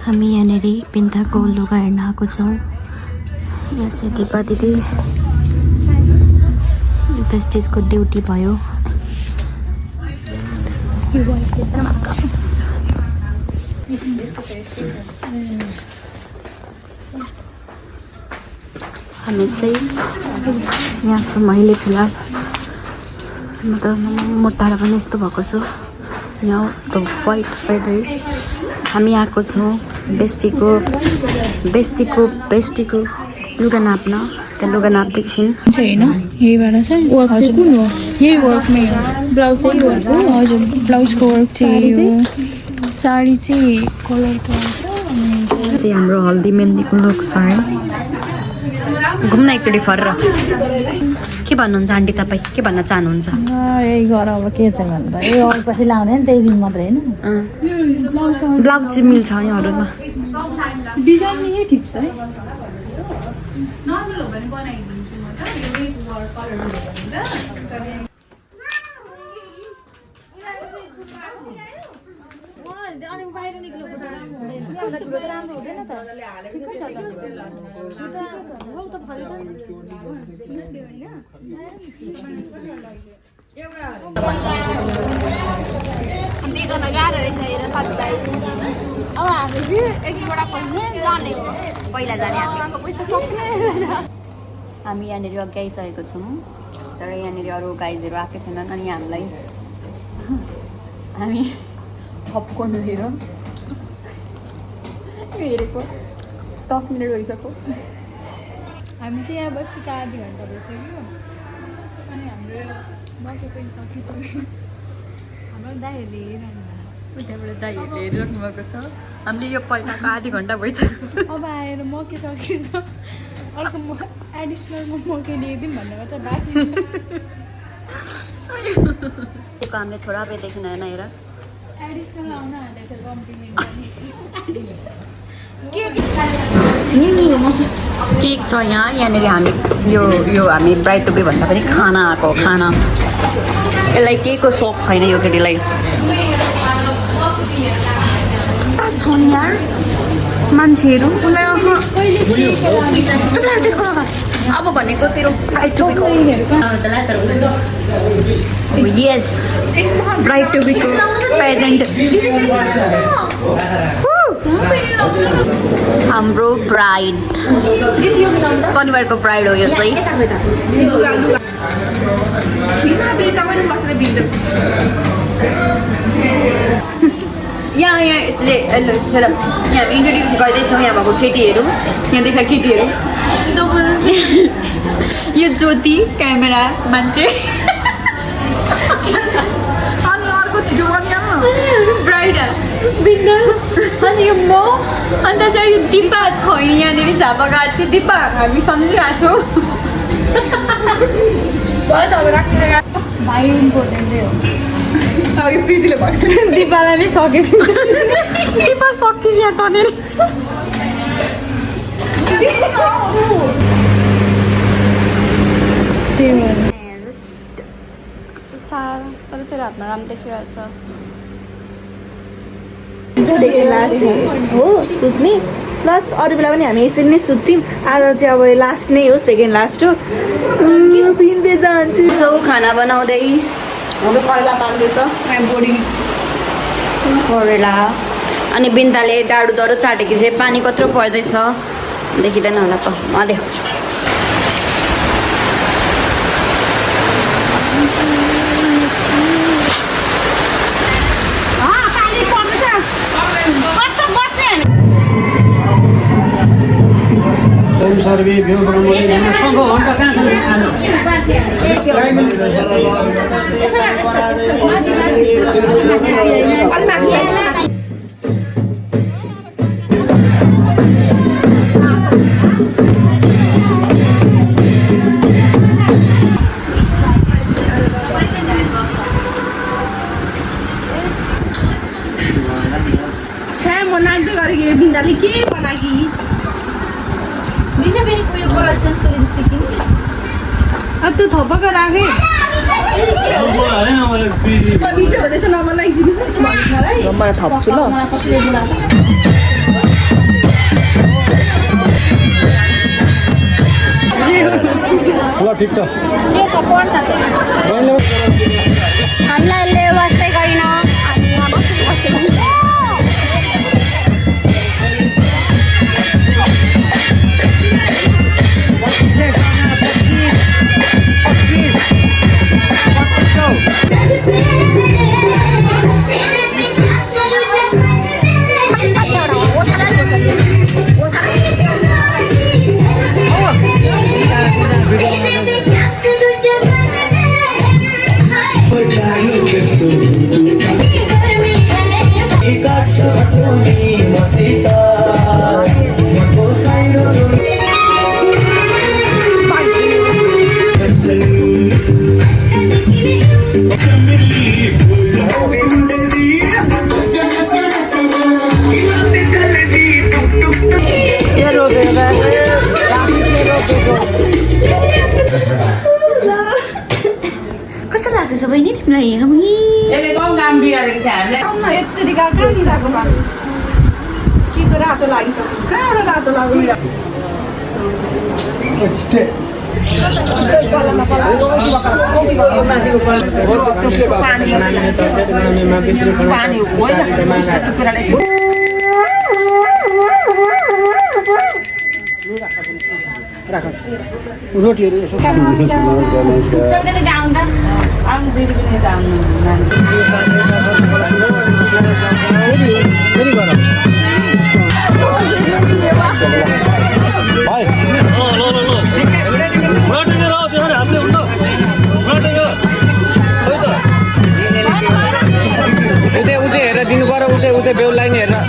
हामी यहाँनेरि पिन्ताको लुगा हेर्न आएको छौँ। यहाँ चाहिँ दिपा दिदी प्रेस्टिजको ड्युटी भयो। हामी चाहिँ यहाँ छौँ अहिले फिलहाल। म त मोटाएर पनि यस्तो भएको छु। यहाँ द वाइट फेदर्स हामी आएको छौँ बेस्टीको लुगा नाप्न। त्यहाँ लुगा नाप्दैछन् होइन यहीबाट चाहिँ वर्क चाहिँ कुन हो? यही वर्कमै हो। ब्लाउज चाहिँ वर्क हो। हजुर ब्लाउजको वर्क चाहिँ हो। साडी चाहिँ कलरको आउँछ। चाहिँ हाम्रो हल्दी मेहन्दीको लुक छ है। घुम्न एकचोटि फर्र के भन्नुहुन्छ आन्टी तपाईँ? के भन्न चाहनुहुन्छ? यही गर अब के छ भन्दा यो पछि लाउने नि त्यही दिन मात्रै होइन। ब्लाउज चाहिँ मिल्छ यहाँहरूमा। डिजाइन यही ठिक छ है। पहिला जाने हामी यहाँनिर अघि आइसकेको छौँ। तर यहाँनिर अरू गाइजहरू आएकै छैनन्। अनि हामी पपकर्न लिएर हेरेको 10 मिनट भइसक्यो। हामी चाहिँ यहाँ बसेको आधी घन्टा भइसक्यो। अनि हाम्रो मकै पनि सकिसक्यो। हाम्रो दाइहरूले हेरिरहनु त्यहाँबाट दाइहरूले हेरिराख्नु भएको छ। हामीले यो पहिलाको आधी घन्टा भइसक्यो। अब आएर मकै सकिन्छ। अर्को एडिसनल मकै ल्याइदिउँ भन्ने मात्रै बाँकी छ। त्यो कामले थोडा बेदेखि नयाँ हेर एडिसनल आउन हालेको छ कम्प्लिमेन्ट पनि। केक छ यहाँ। यहाँनिर हामी यो हामी ब्राइड टुबी भन्दा पनि खाना आएको खाना। यसलाई केको सोख छैन यो केटीलाई। छन् यार मान्छेहरू। त्यसको अब भनेको तेरो ब्राइड टुबीको यस ब्राइड टुबीको प्रेजेन्ट हाम्रो ब्राइड शनिबारको ब्राइड हो यो चाहिँ। यहाँ इन्ट्रोड्युस गर्दैछौँ यहाँ भएको केटीहरू। यहाँ देखा केटीहरू यो ज्योति क्यामेरा मान्छे। अनि अर्को छिटो ब्राइड बिन्दल। अनि यो म। अन्त चाहिँ यो दिपा छैन यहाँनिर झापा गएको छ। दिपा हामी सम्झिरहेको छौँ। भयो त अब राख्ने भाइ इम्पोर्टेन्ट हो। अघि प्रीतिले भन्यो दिपालाई नै सकेछु। दिपा सकिस यहाँ तनेर। कस्तो साह्रो तर तेरो हातमा राम्रो देखिरहेछ। सेकेन्ड लास्ट हो सुत्ने। प्लस अरू बेला पनि हामी यसरी नै सुत्थ्यौँ। आज चाहिँ अब लास्ट नै हो। सेकेन्ड लास्ट हो। पिन्दै जान्छु। खाना बनाउँदै हाम्रो करेला पाक्दैछ। बोडी करेला। अनि बिन्दाले डाडु दह्रो चाटेकी चाहिँ पानी कत्रो पर्दैछ देखिँदैन होला त। म देखाउँछु। बिन्दाले के बनाकी बिना फेरि उयो कलर सेन्सको लिपस्टिक किन अब त्यो थपका राखे भिडियो हुँदैछ नबनाइदिनु मलाई म छप्छु ल। कसले बुढा ल ठिक छ हामीलाई यसले वास्तै गरिन हामी यहाँ बसेको कस्तो लाग्दैछ बहिनी तिमीलाई यसले कम काम बिगारेको छ हामीलाई यत्ति कहाँ निदाको मान्छे के त रातो लागिसक्यो कहाँबाट रातो लाग्यो रोटीहरू यसो उतै हेरेर दिनु पर्यो उतै बेहुलाई नि हेरेर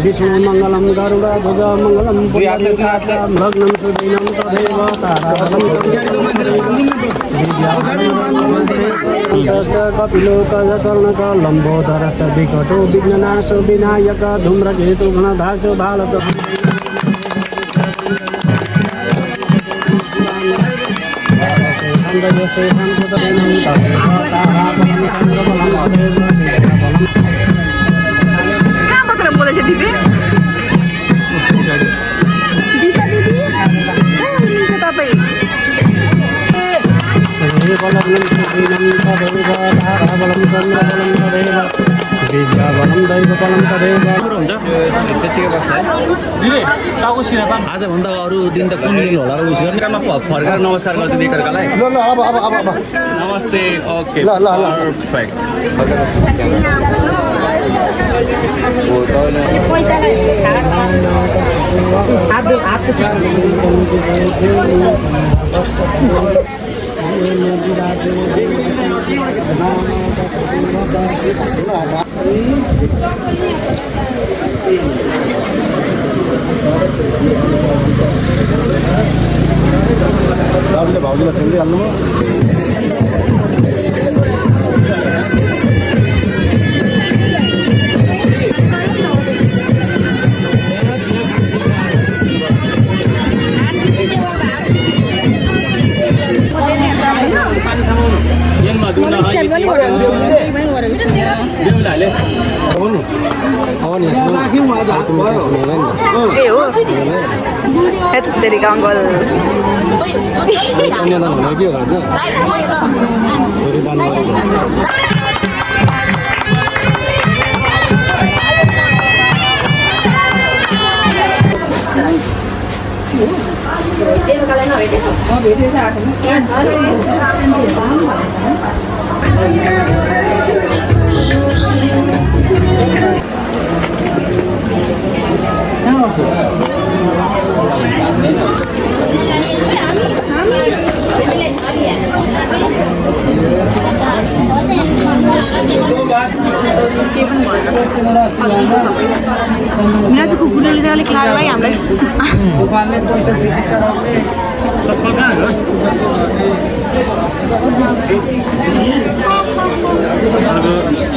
विष्णु मङ्गलम गरुड ध्वज मङ्गलम भग्नं सुदिनं तदेव कपिलोकर्णक लम्बोदरश्च विकटो विघ्ननाशो विनायक धूम्रकेतु गणधाचो बालक कहाँ बसेर बोलेछ दिदी दिपा दिदी कहाँ हुनुहुन्छ तपाईँ आजभन्दा अरू दिन त कुन दिन होला र उस गर्ने काममा फर्केर नमस्कार गर्छु एकअर्कालाई अब नमस्ते ओके ल ल ल perfect भाउजूलाई छेडिहाल्नु ए हो यत्तेरिका अङ्कल कन्यादान भनेको के हो राजा छोरीदान के पनि भएन सजिलो सबै मिराजको कुकुरले चाहिँ अलिक लाग्यो है हामीलाई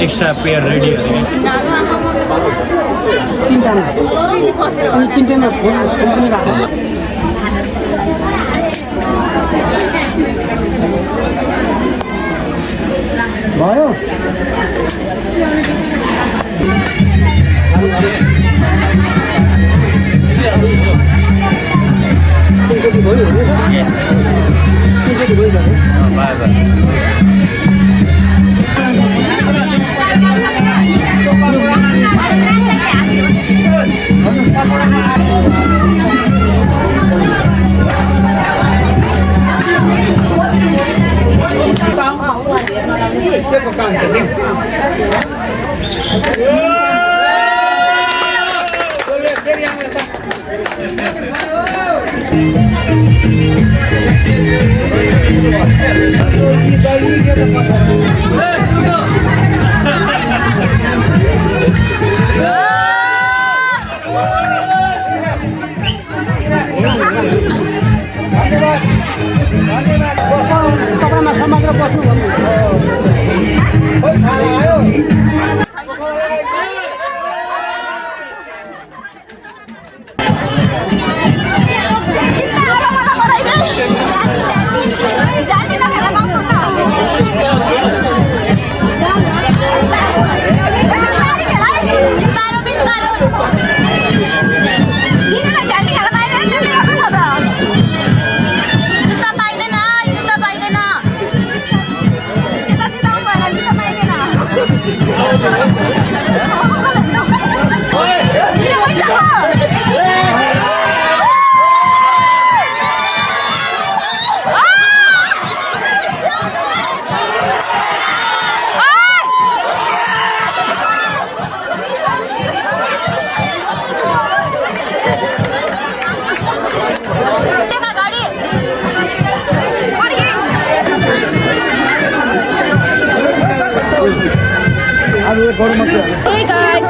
एक्स्ट्रा पेयर रेडी भयो कपडामा समग्र बस्नु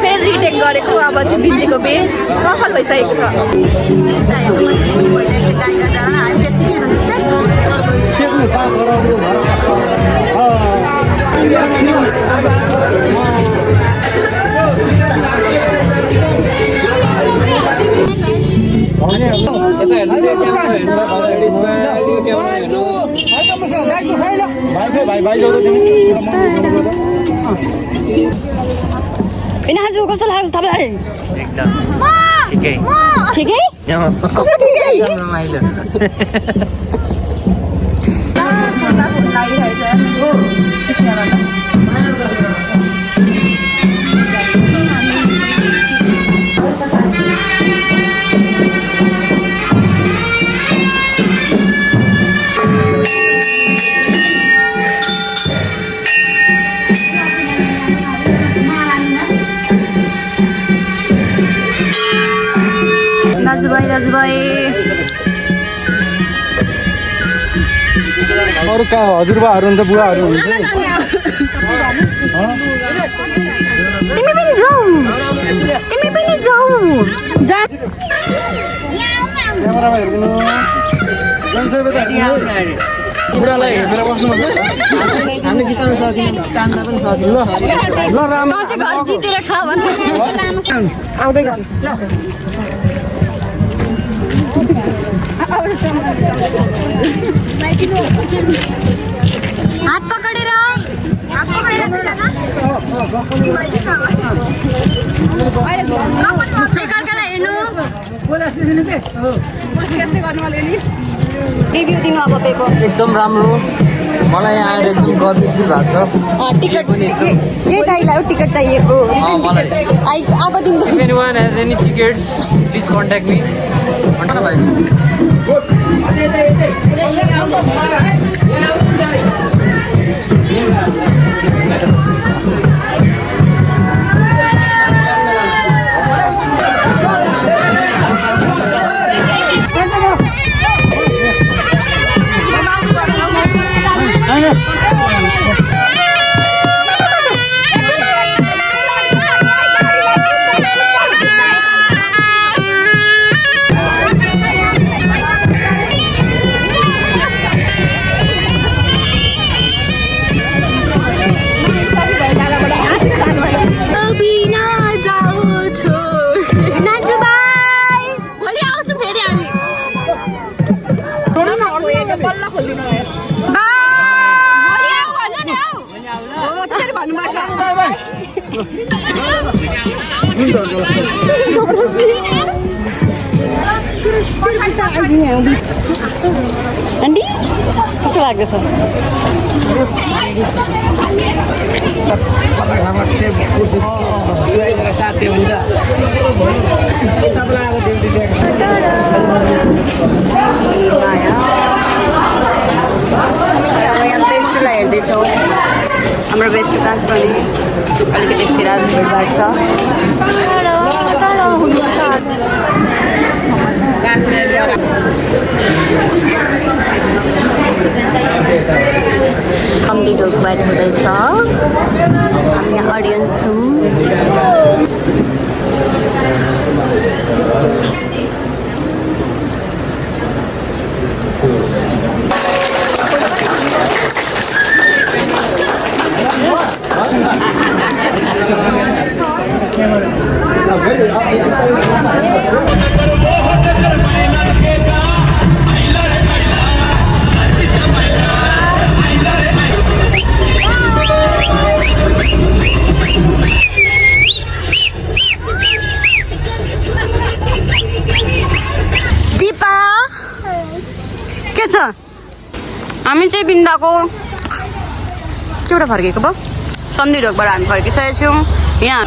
फेरि रिटेक गरेको अब चाहिँ भिन्डीको बिहे सफल भइसकेको छ आज कस्तो लाग्छ तपाईँलाई एकदम ठिकै ठिकै कस्तो ठिकै दाजुभाइ अरू कहाँ हजुरबाहरू हुन्छ बुवाहरू हुन्छ तिमी पनि जाऊ क्यामेरामा हेर्नु बुढालाई हेरेर बस्नुपर्छ हामीले जिताउन सकिन तान्न पनि सकिन ल राम्रो घर जितेर खा भन्नु आउँदै गर हात पकडेर एकअर्कालाई हेर्नु रिभ्यू दिनु अब पेपर एकदम राम्रो मलाई यहाँ आएर एकदम गर्मी फिल भएको छ टिकट यही दाइलाई टिकट चाहिएको मलाई आएको दिनको If anyone has any tickets, please contact me. Aunty कस्तो लाग्दैछ साथी हुन्छ हामी यहाँ बेस्टुलाई हेर्दैछौँ हाम्रो बेस्टु डान्स पनि अलिकति फिलहाल भिडभाड छ कम्ती डोक बाइट हुँदैछ हामी यहाँ अडियन्स छौँ दिपा के छ हामी चाहिँ बिन्दाको केबाट फर्केको पो सन्धि ढोकबाट हामी फर्किसकेको छौँ यहाँ